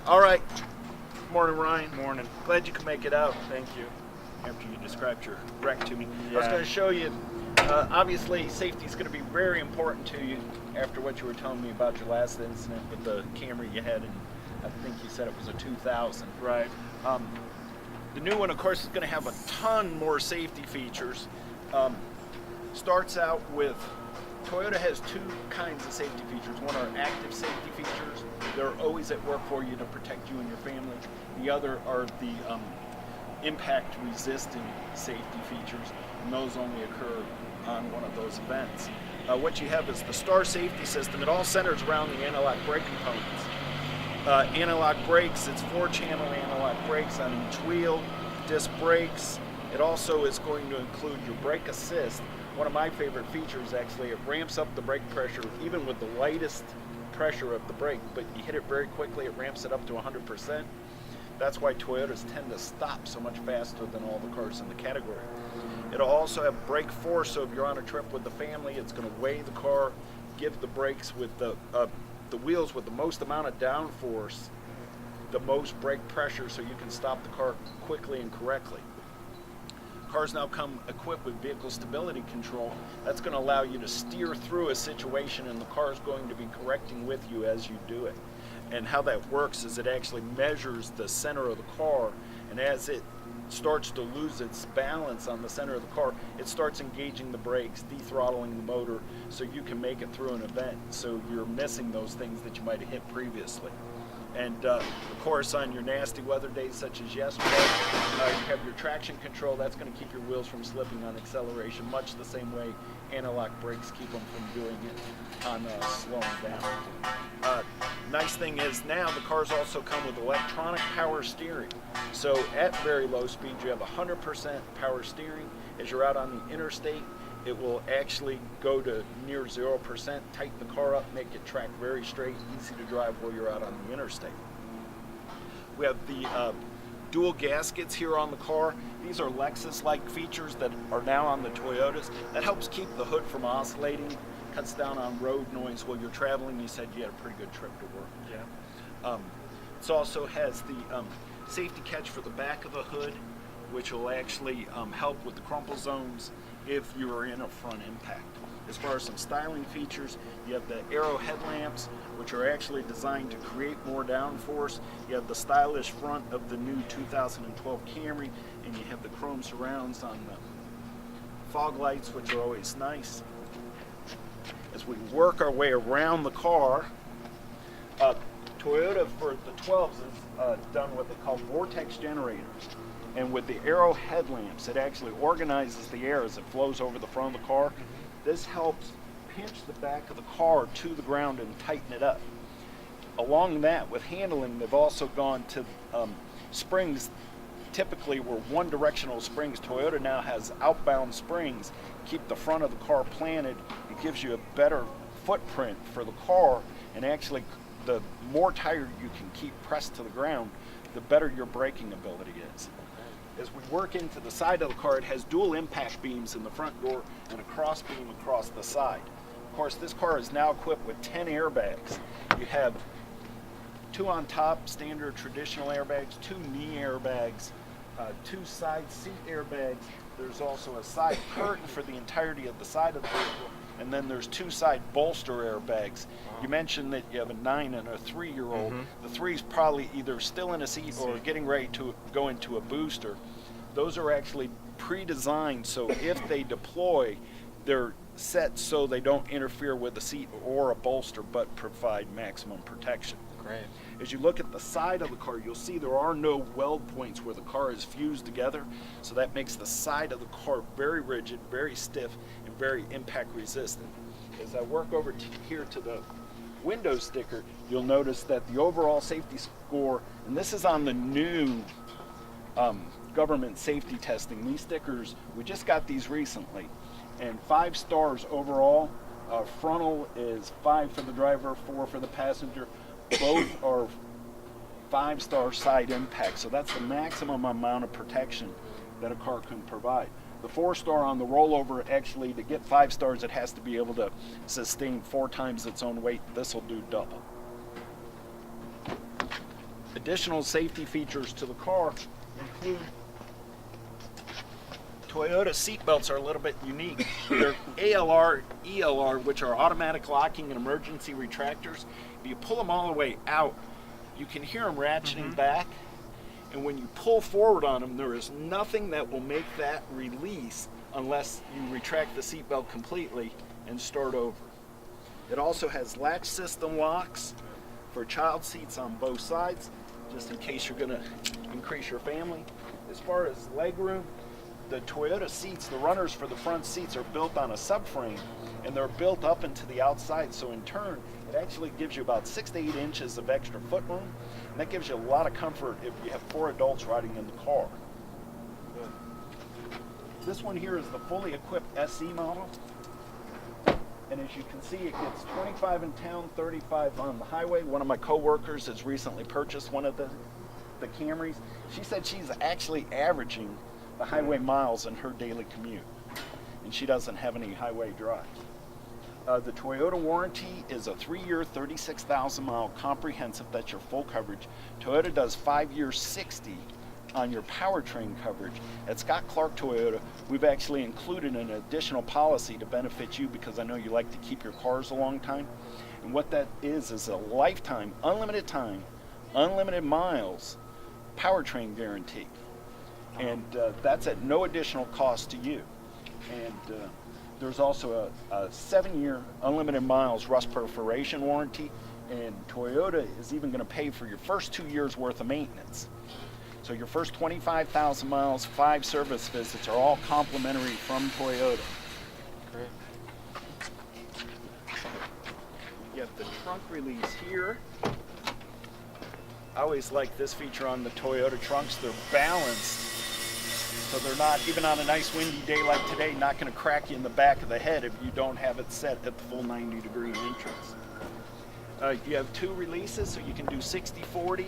All right. Morning, Ryan. Morning. Glad you could make it out Thank you. after you described your wreck to me. I was Yeah. going to show you, obviously, safety is going to be very important to you after what you were telling me about your last incident with the Camry you had, and I think you said it was a 2000. Right. The new one, of course, is going to have a ton more safety features. Starts out with, Toyota has two kinds of safety features. One are active safety features. They're always at work for you to protect you and your family. The other are the impact resistant safety features, and those only occur on one of those events. What you have is the STAR safety system. It all centers around the analog brake components. Analog brakes, it's 4-channel analog brakes on each wheel, disc brakes. It also is going to include your brake assist. One of my favorite features, actually, it ramps up the brake pressure even with the lightest pressure of the brake, but you hit it very quickly, it ramps it up to 100%. That's why Toyotas tend to stop so much faster than all the cars in the category. It'll also have brake force, so if you're on a trip with the family, it's going to weigh the car, give the brakes with the wheels with the most amount of downforce, the most brake pressure, so you can stop the car quickly and correctly. Cars now come equipped with vehicle stability control. That's going to allow you to steer through a situation, and the car is going to be correcting with you as you do it. And how that works is it actually measures the center of the car, and as it starts to lose its balance on the center of the car, it starts engaging the brakes, de-throttling the motor, so you can make it through an event, so you're missing those things that you might have hit previously. And of course, on your nasty weather days such as yesterday, you have your traction control. That's going to keep your wheels from slipping on acceleration, much the same way analog brakes keep them from doing it on slowing down. Nice thing is now the cars also come with electronic power steering. So at very low speed, you have 100% power steering. As you're out on the interstate, it will actually go to near 0%, tighten the car up, make it track very straight, easy to drive while you're out on the interstate. We have the dual gaskets here on the car. These are Lexus-like features that are now on the Toyotas. That helps keep the hood from oscillating, cuts down on road noise while you're traveling. You said you had a pretty good trip to work. Yeah. It also has the safety catch for the back of the hood, which will actually help with the crumple zones if you are in a front impact. As far as some styling features, you have the Aero headlamps, which are actually designed to create more downforce. You have the stylish front of the new 2012 Camry, and you have the chrome surrounds on the fog lights, which are always nice. As we work our way around the car, Toyota for the 12s has done what they call vortex generators. And with the Aero headlamps, it actually organizes the air as it flows over the front of the car. This helps pinch the back of the car to the ground and tighten it up. Along that, with handling, they've also gone to springs. Typically were one-directional springs. Toyota now has outbound springs. Keep the front of the car planted. It gives you a better footprint for the car, and actually the more tire you can keep pressed to the ground, the better your braking ability is. As we work into the side of the car, it has dual impact beams in the front door and a cross beam across the side. Of course, this car is now equipped with 10 airbags. You have 2 on top, standard traditional airbags, 2 knee airbags, 2 side seat airbags. There's also a side curtain for the entirety of the side of the vehicle, and then there's 2 side bolster airbags. You mentioned that you have a 9 and a 3-year-old. The 3 is probably either still in a seat or getting ready to go into a booster. Those are actually pre-designed, so if they deploy, they're set so they don't interfere with the seat or a bolster, but provide maximum protection. Great. As you look at the side of the car, you'll see there are no weld points where the car is fused together, so that makes the side of the car very rigid, very stiff, and very impact resistant. As I work over here to the window sticker, you'll notice that the overall safety score, and this is on the new government safety testing. These stickers, we just got these recently, and 5 stars overall. Frontal is 5 for the driver, 4 for the passenger. Both are 5-star side impact, so that's the maximum amount of protection that a car can provide. The 4-star on the rollover, actually, to get 5 stars, it has to be able to sustain 4 times its own weight. This will do double. Additional safety features to the car include Toyota seat belts are a little bit unique. They're ALR, ELR, which are automatic locking and emergency retractors. If you pull them all the way out, you can hear them ratcheting back. And when you pull forward on them, there is nothing that will make that release unless you retract the seat belt completely and start over. It also has latch system locks for child seats on both sides, just in case you're going to increase your family. As far as leg room, the Toyota seats, the runners for the front seats are built on a subframe, and they're built up into the outside, so in turn it actually gives you about 6 to 8 inches of extra foot room, and that gives you a lot of comfort if you have 4 adults riding in the car. This one here is the fully equipped SE model, and as you can see, it gets 25 in town, 35 on the highway. One of my co-workers has recently purchased one of the Camrys. She said she's actually averaging the highway miles in her daily commute, and she doesn't have any highway drives. The Toyota warranty is a 3-year, 36,000 mile comprehensive. That's your full coverage. Toyota does 5-year, 60 on your powertrain coverage. At Scott Clark Toyota, we've actually included an additional policy to benefit you because I know you like to keep your cars a long time. And what that is a lifetime, unlimited miles powertrain guarantee. And that's at no additional cost to you. And there's also a 7-year unlimited miles rust perforation warranty, and Toyota is even going to pay for your first 2 years worth of maintenance. So your first 25,000 miles, 5 service visits are all complimentary from Toyota. Great. You have the trunk release here. I always like this feature on the Toyota trunks. They're balanced, so they're not, even on a nice windy day like today, not going to crack you in the back of the head if you don't have it set at the full 90-degree entrance. You have 2 releases, so you can do 60-40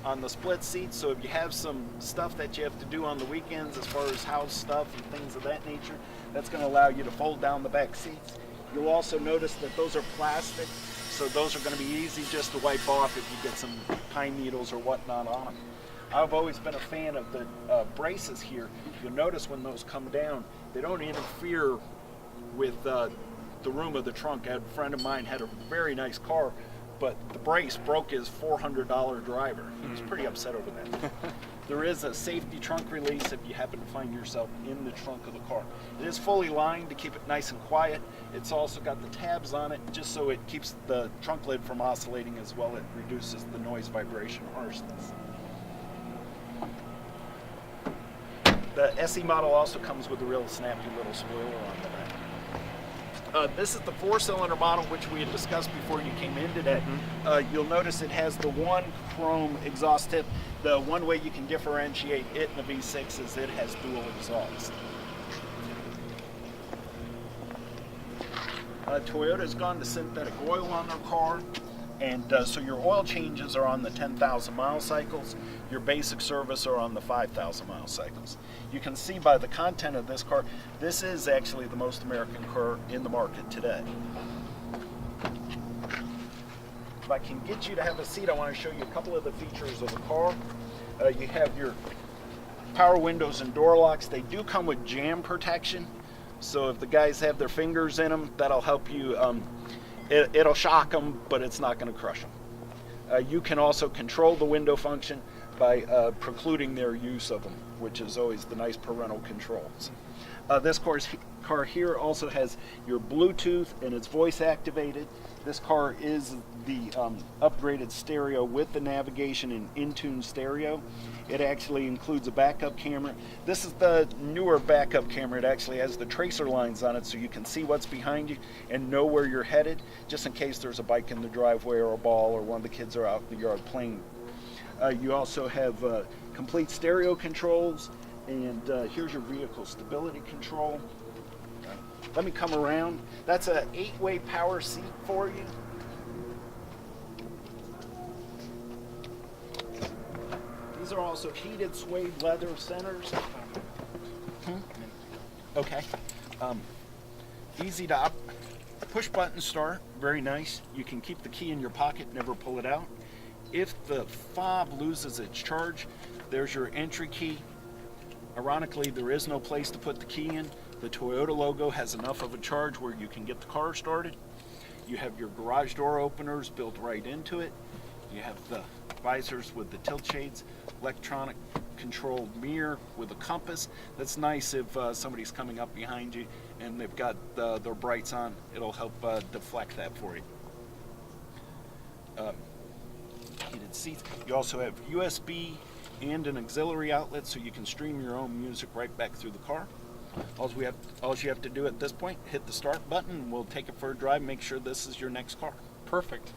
on the split seats. So if you have some stuff that you have to do on the weekends as far as house stuff and things of that nature, that's going to allow you to fold down the back seats. You'll also notice that those are plastic, so those are going to be easy just to wipe off if you get some pine needles or whatnot on them. I've always been a fan of the braces here. You'll notice when those come down, they don't interfere with the room of the trunk. A friend of mine had a very nice car, but the brace broke his $400 driver. He was pretty upset over that. There is a safety trunk release if you happen to find yourself in the trunk of the car. It is fully lined to keep it nice and quiet. It's also got the tabs on it just so it keeps the trunk lid from oscillating as well. It reduces the noise, vibration, harshness. The SE model also comes with a real snappy little spoiler on the back. This is the 4-cylinder model, which we had discussed before you came in today. You'll notice it has the one chrome exhaust tip. The one way you can differentiate it and the V6 is it has dual exhaust. Toyota's gone to synthetic oil on their car, and so your oil changes are on the 10,000 mile cycles. Your basic service are on the 5,000 mile cycles. You can see by the content of this car, this is actually the most American car in the market today. If I can get you to have a seat, I want to show you a couple of the features of the car. You have your power windows and door locks. They do come with jam protection, so if the guys have their fingers in them, that'll help you. It'll shock them, but it's not going to crush them. You can also control the window function by precluding their use of them, which is always the nice parental controls. This car here also has your Bluetooth, and it's voice activated. This car is the upgraded stereo with the navigation and in-tune stereo. It actually includes a backup camera. This is the newer backup camera. It actually has the tracer lines on it so you can see what's behind you and know where you're headed, just in case there's a bike in the driveway or a ball or one of the kids are out in the yard playing. You also have complete stereo controls, and here's your vehicle stability control. Let me come around. That's an 8-way power seat for you. These are also heated suede leather centers. Okay. Easy to push button start, very nice. You can keep the key in your pocket, never pull it out. if the fob loses its charge, there's your entry key. Ironically, there is no place to put the key in. The Toyota logo has enough of a charge where you can get the car started. You have your garage door openers built right into it. You have the visors with the tilt shades, electronic controlled mirror with a compass. That's nice if somebody's coming up behind you and they've got their brights on. It'll help deflect that for you. Heated seats. You also have USB and an auxiliary outlet, so you can stream your own music right back through the car. All you have to do at this point, hit the start button, and we'll take it for a drive, make sure this is your next car. Perfect.